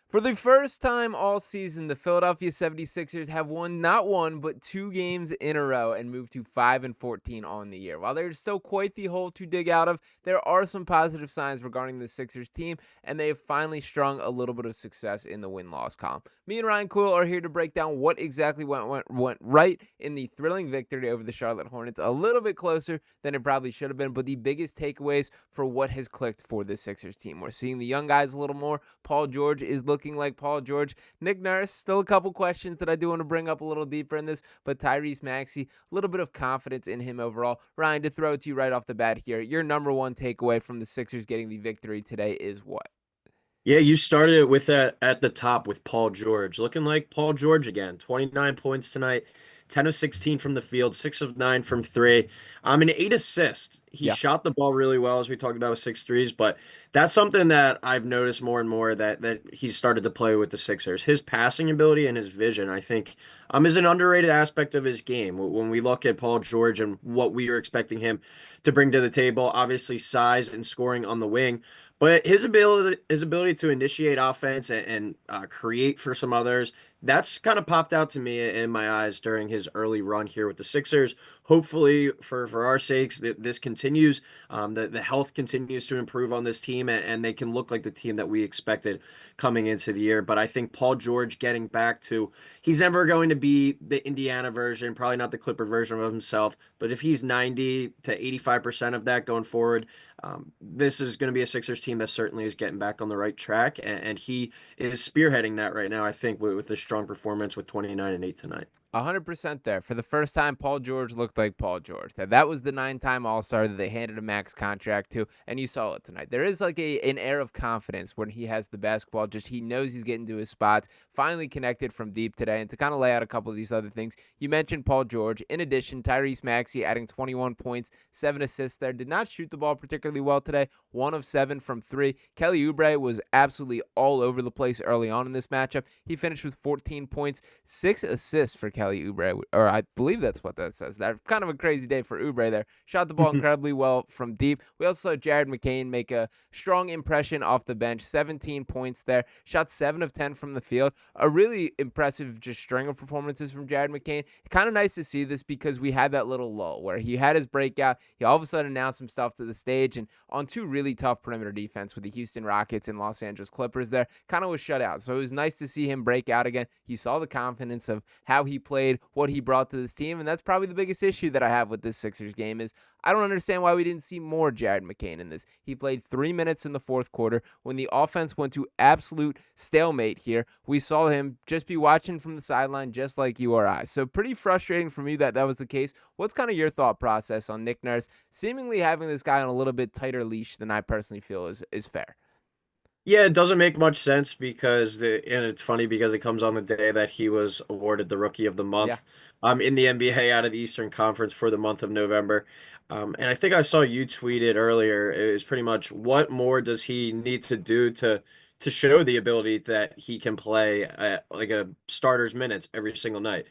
For the first time all season, the Philadelphia 76ers have won not one, but 2 games in a row and moved to 5-14 on the year. While there's still quite the hole to dig out of, there are some positive signs regarding the Sixers team, and they have finally strung a little bit of success in the win-loss column. Me and Ryan Coyle are here to break down what exactly went right in the thrilling victory over the Charlotte Hornets. A little bit closer than it probably should have been, but the biggest takeaways for what has clicked for the Sixers team. We're seeing the young guys a little more. Paul George is looking like Paul George. Nick Nurse, still a couple questions that I do want to bring up a little deeper in this, but Tyrese Maxey, a little bit of confidence in him overall. Ryan, to throw it to you right off the bat here, your number one takeaway from the Sixers getting the victory today is what? Yeah, you started it with that at the top with Paul George. Looking like Paul George again. 29 points tonight, 10 of 16 from the field, 6 of 9 from three. An 8 assists. He Yeah. shot the ball really well, as we talked about with 6 threes, but that's something that I've noticed more and more that he's started to play with the Sixers. His passing ability and his vision, I think, is an underrated aspect of his game. When we look at Paul George and what we were expecting him to bring to the table, obviously size and scoring on the wing. But his ability to initiate offense and create for some others, that's kind of popped out to me in my eyes during his early run here with the Sixers. Hopefully, for our sakes, that this continues, the health continues to improve on this team, and they can look like the team that we expected coming into the year. But I think Paul George getting back to, he's never going to be the Indiana version, probably not the Clipper version of himself, but if he's 90 to 85% of that going forward, this is going to be a Sixers team that certainly is getting back on the right track, and he is spearheading that right now, I think, with a strong performance with 29 and 8 tonight. 100% there. For the first time, Paul George looked like Paul George. That was the 9-time All-Star that they handed a max contract to, and you saw it tonight. There is like an air of confidence when he has the basketball. Just he knows he's getting to his spots. Finally connected from deep today. And to kind of lay out a couple of these other things, you mentioned Paul George. In addition, Tyrese Maxey adding 21 points, 7 assists there. Did not shoot the ball particularly well today. 1 of 7 from 3. Kelly Oubre was absolutely all over the place early on in this matchup. He finished with 14 points, 6 assists for Kelly Oubre, or I believe that's what that says. That's kind of a crazy day for Oubre there. Shot the ball incredibly well from deep. We also saw Jared McCain make a strong impression off the bench. 17 points there. Shot 7 of 10 from the field. A really impressive just string of performances from Jared McCain. Kind of nice to see this because we had that little lull where he had his breakout. He all of a sudden announced some stuff to the stage, and on 2 really tough perimeter defense with the Houston Rockets and Los Angeles Clippers there, kind of was shut out. So it was nice to see him break out again. You saw the confidence of how he played, what he brought to this team, and that's probably the biggest issue that I have with this Sixers game is I don't understand why we didn't see more Jared McCain in this. He played 3 minutes in the fourth quarter. When the offense went to absolute stalemate here, we saw him just be watching from the sideline just like you or I. So pretty frustrating for me that was the case. What's kind of your thought process on Nick Nurse seemingly having this guy on a little bit tighter leash than I personally feel is fair? Yeah, it doesn't make much sense and it's funny because it comes on the day that he was awarded the Rookie of the Yeah. Month, in the NBA out of the Eastern Conference for the month of November. And I think I saw you tweeted earlier. It was pretty much what more does he need to do to show the ability that he can play at like a starter's minutes every single night.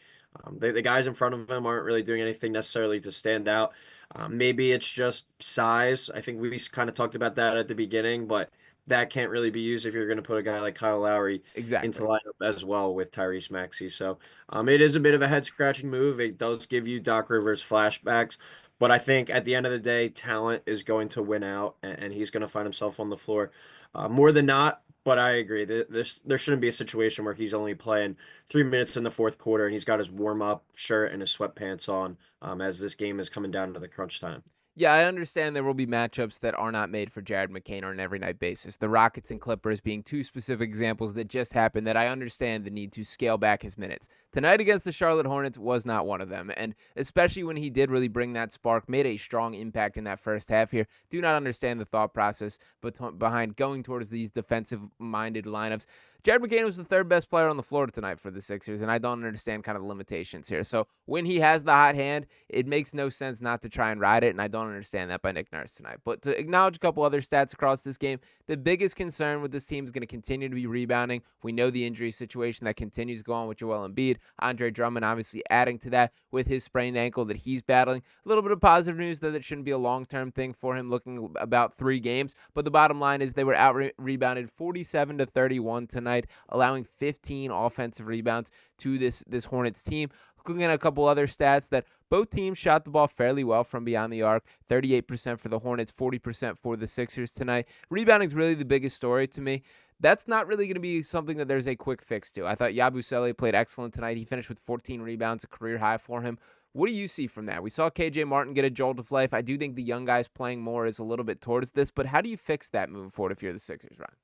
The guys in front of him aren't really doing anything necessarily to stand out. Maybe it's just size. I think we kind of talked about that at the beginning, but that can't really be used if you're going to put a guy like Kyle Lowry into Exactly. the lineup as well with Tyrese Maxey. So it is a bit of a head scratching move. It does give you Doc Rivers flashbacks, but I think at the end of the day, talent is going to win out, and he's going to find himself on the floor more than not. But I agree that there shouldn't be a situation where he's only playing 3 minutes in the fourth quarter and he's got his warm up shirt and his sweatpants on as this game is coming down to the crunch time. Yeah, I understand there will be matchups that are not made for Jared McCain on an every night basis. The Rockets and Clippers being 2 specific examples that just happened that I understand the need to scale back his minutes. Tonight against the Charlotte Hornets was not one of them, and especially when he did really bring that spark, made a strong impact in that first half here. Do not understand the thought process behind going towards these defensive-minded lineups. Jared McCain was the 3rd best player on the floor tonight for the Sixers, and I don't understand kind of the limitations here. So when he has the hot hand, it makes no sense not to try and ride it, and I don't understand that by Nick Nurse tonight. But to acknowledge a couple other stats across this game, the biggest concern with this team is going to continue to be rebounding. We know the injury situation that continues to go on with Joel Embiid. Andre Drummond obviously adding to that with his sprained ankle that he's battling. A little bit of positive news that it shouldn't be a long-term thing for him, looking about 3 games. But the bottom line is they were out rebounded 47-31 tonight. tonight, allowing 15 offensive rebounds to this Hornets team. Looking at a couple other stats that both teams shot the ball fairly well from beyond the arc, 38% for the Hornets, 40% for the Sixers tonight. Rebounding is really the biggest story to me. That's not really going to be something that there's a quick fix to. I thought Yabusele played excellent tonight. He finished with 14 rebounds, a career high for him. What do you see from that? We saw KJ Martin get a jolt of life. I do think the young guys playing more is a little bit towards this, but how do you fix that moving forward if you're the Sixers, Ryan?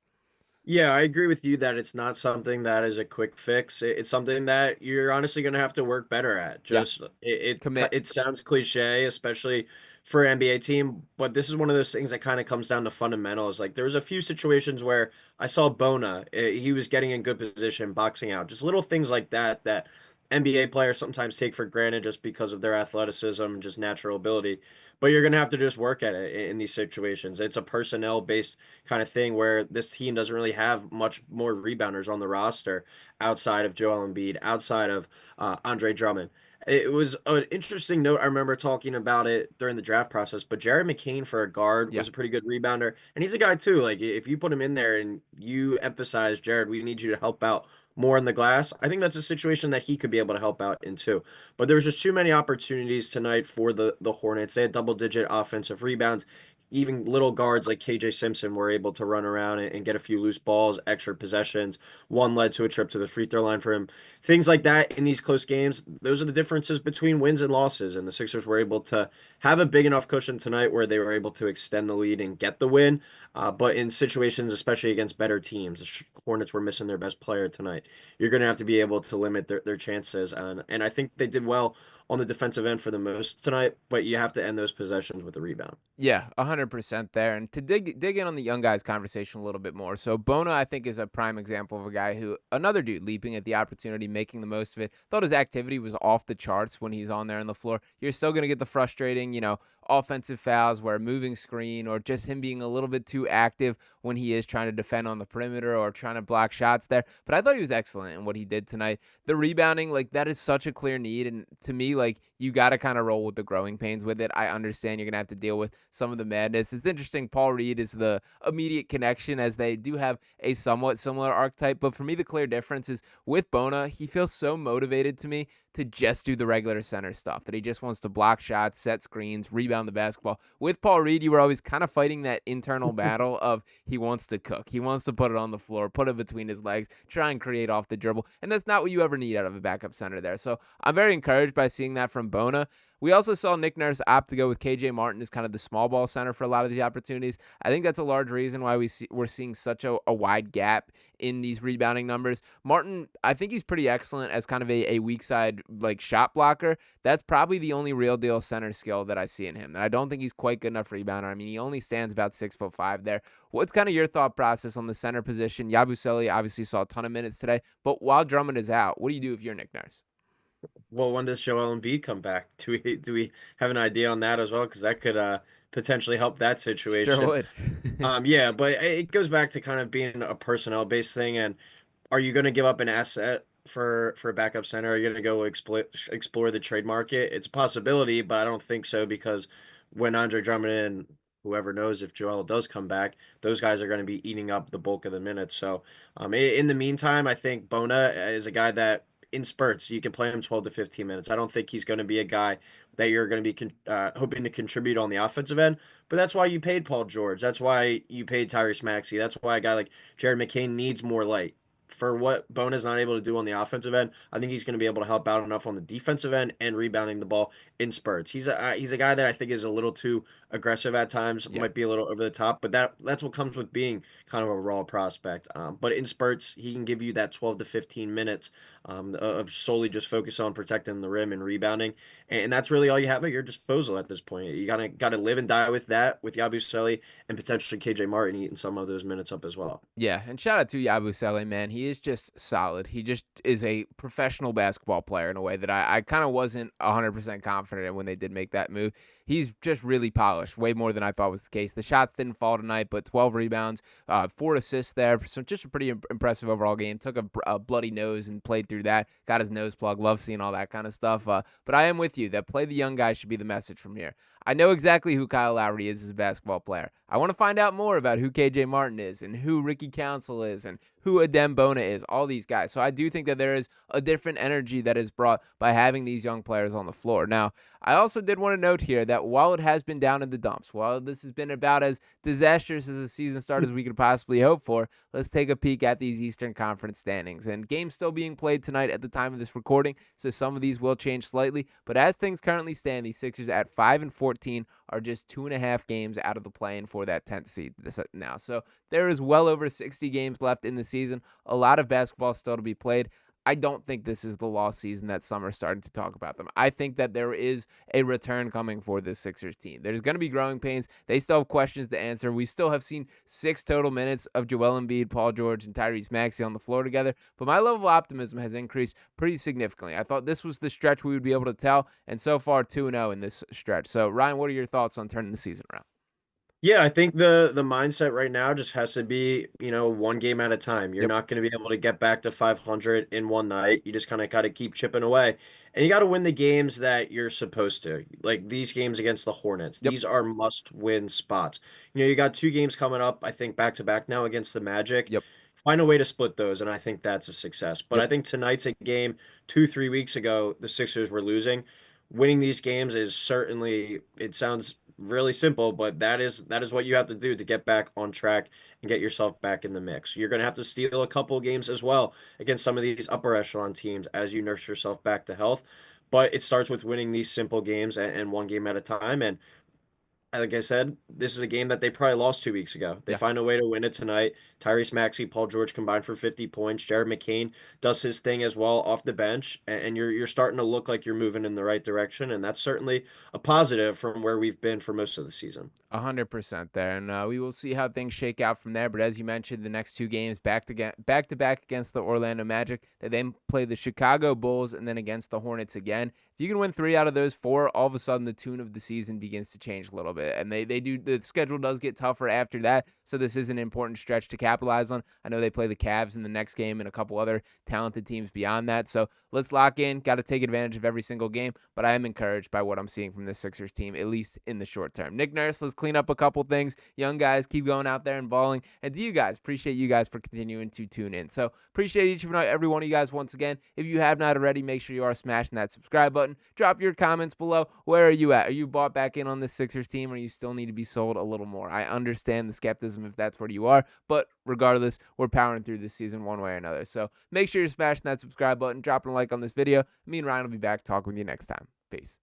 Yeah, I agree with you that it's not something that is a quick fix. It's something that you're honestly going to have to work better at. Yeah, Just it, it commit. it sounds cliche, especially for an NBA team, but this is one of those things that kind of comes down to fundamentals. Like there was a few situations where I saw Bona, he was getting in good position, boxing out, just little things like that that NBA players sometimes take for granted just because of their athleticism and just natural ability. But you're going to have to just work at it in these situations. It's a personnel based kind of thing where this team doesn't really have much more rebounders on the roster outside of Joel Embiid, outside of Andre Drummond. It was an interesting note. I remember talking about it during the draft process, but Jared McCain for a guard Yeah. was a pretty good rebounder. And he's a guy too. Like if you put him in there and you emphasize, Jared, we need you to help out more in the glass, I think that's a situation that he could be able to help out in too. But there was just too many opportunities tonight for the Hornets. They had double digit offensive rebounds. Even little guards like KJ Simpson were able to run around and get a few loose balls, extra possessions. One led to a trip to the free throw line for him. Things like that in these close games, those are the differences between wins and losses. And the Sixers were able to have a big enough cushion tonight where they were able to extend the lead and get the win. But in situations, especially against better teams, the Hornets were missing their best player tonight. You're going to have to be able to limit their chances. And I think they did well on the defensive end for the most tonight, but you have to end those possessions with a rebound. Yeah, 100% there. And to dig in on the young guys conversation a little bit more. So Bona, I think, is a prime example of a guy who, another dude leaping at the opportunity, making the most of it. Thought his activity was off the charts when he's on there on the floor. You're still going to get the frustrating, offensive fouls where moving screen or just him being a little bit too active when he is trying to defend on the perimeter or trying to block shots there. But I thought he was excellent in what he did tonight. The rebounding, like that is such a clear need. And to me, like you got to kind of roll with the growing pains with it. I understand you're going to have to deal with some of the madness. It's interesting. Paul Reed is the immediate connection as they do have a somewhat similar archetype. But for me, the clear difference is with Bona, he feels so motivated to me to just do the regular center stuff, that he just wants to block shots, set screens, rebound the basketball. With Paul Reed, you were always kind of fighting that internal battle of he wants to cook. He wants to put it on the floor, put it between his legs, try and create off the dribble. And that's not what you ever need out of a backup center there. So I'm very encouraged by seeing that from Bona. We also saw Nick Nurse opt to go with KJ Martin as kind of the small ball center for a lot of the opportunities. I think that's a large reason why we're seeing such a wide gap in these rebounding numbers. Martin, I think he's pretty excellent as kind of a weak side like shot blocker. That's probably the only real deal center skill that I see in him. And I don't think he's quite good enough rebounder. I mean, he only stands about 6'5" there. What's kind of your thought process on the center position? Yabusele obviously saw a ton of minutes today, but while Drummond is out, what do you do if you're Nick Nurse? Well, when does Joel Embiid come back? Do we have an idea on that as well? Because that could potentially help that Sure situation. would. Yeah, but it goes back to kind of being a personnel based thing. And are you going to give up an asset for a backup center? Are you going to go explore the trade market? It's a possibility, but I don't think so because when Andre Drummond and whoever knows if Joel does come back, those guys are going to be eating up the bulk of the minutes. So, in the meantime, I think Bona is a guy that in spurts you can play him 12 to 15 minutes. I don't think he's going to be a guy that you're going to be hoping to contribute on the offensive end. But that's why you paid Paul George. That's why you paid Tyrese Maxey. That's why a guy like Jared McCain needs more light. For what Bona's not able to do on the offensive end, I think he's going to be able to help out enough on the defensive end and rebounding the ball in spurts. He's a guy that I think is a little too aggressive at times, Yeah. might be a little over the top, but that's what comes with being kind of a raw prospect. But in spurts, he can give you that 12 to 15 minutes of solely just focus on protecting the rim and rebounding, and that's really all you have at your disposal at this point. You gotta live and die with that, with Yabusele and potentially KJ Martin eating some of those minutes up as well. Yeah, and shout out to Yabusele, man. He is just solid. He just is a professional basketball player in a way that I kind of wasn't 100% confident in when they did make that move. he's just really polished, way more than I thought was the case. The shots didn't fall tonight, but 12 rebounds, 4 assists there. So just a pretty impressive overall game. Took a bloody nose and played through that. Got his nose plugged. Love seeing all that kind of stuff. But I am with you that play the young guys should be the message from here. I know exactly who Kyle Lowry is as a basketball player. I want to find out more about who KJ Martin is and who Ricky Council is and who Adem Bona is, all these guys. So I do think that there is a different energy that is brought by having these young players on the floor. Now, I also did want to note here that while it has been down in the dumps, while this has been about as disastrous as a season start as we could possibly hope for, let's take a peek at these Eastern Conference standings. And games still being played tonight at the time of this recording, so some of these will change slightly. But as things currently stand, these Sixers at 5-14 are just 2.5 games out of the play-in for that 10th seed now. So there is well over 60 games left in the season. A lot of basketball still to be played. I don't think this is the lost season that some are starting to talk about them. I think that there is a return coming for this Sixers team. There's going to be growing pains. They still have questions to answer. We still have seen 6 total minutes of Joel Embiid, Paul George, and Tyrese Maxey on the floor together, but my level of optimism has increased pretty significantly. I thought this was the stretch we would be able to tell, and so far 2-0 in this stretch. So, Ryan, what are your thoughts on turning the season around? Yeah, I think the mindset right now just has to be, one game at a time. You're Yep, not going to be able to get back to 500 in one night. You just kind of got to keep chipping away. And you got to win the games that you're supposed to. Like these games against the Hornets. yep, These are must-win spots. You got 2 games coming up, I think back to back now against the Magic. yep, Find a way to split those, and I think that's a success. But yep. I think tonight's a game 2, 3 weeks ago, the Sixers were losing. Winning these games is certainly, it sounds really simple, but that is what you have to do to get back on track and get yourself back in the mix. You're going to have to steal a couple games as well against some of these upper echelon teams as you nurse yourself back to health. But it starts with winning these simple games and one game at a time. And like I said, this is a game that they probably lost 2 weeks ago. They Yeah. find a way to win it tonight. Tyrese Maxey, Paul George combined for 50 points. Jared McCain does his thing as well off the bench, and you're starting to look like you're moving in the right direction, and that's certainly a positive from where we've been for most of the season. 100% there, and we will see how things shake out from there. But as you mentioned, the next 2 games back to back against the Orlando Magic. They then play the Chicago Bulls and then against the Hornets again. If you can win 3 out of those 4, all of a sudden the tune of the season begins to change a little bit, and the schedule does get tougher after that. So this is an important stretch to capitalize on. I know they play the Cavs in the next game and a couple other talented teams beyond that. So let's lock in. Got to take advantage of every single game. But I am encouraged by what I'm seeing from this Sixers team, at least in the short term. Nick Nurse, let's clean up a couple things. Young guys, keep going out there and balling. And to you guys, appreciate you guys for continuing to tune in. So appreciate each and every one of you guys once again. If you have not already, make sure you are smashing that subscribe button. Drop your comments below. Where are you at? Are you bought back in on this Sixers team, or you still need to be sold a little more? I understand the skepticism if that's where you are, but regardless, we're powering through this season one way or another. So make sure you're smashing that subscribe button, dropping a like on this video. Me and Ryan will be back talking with you next time. Peace.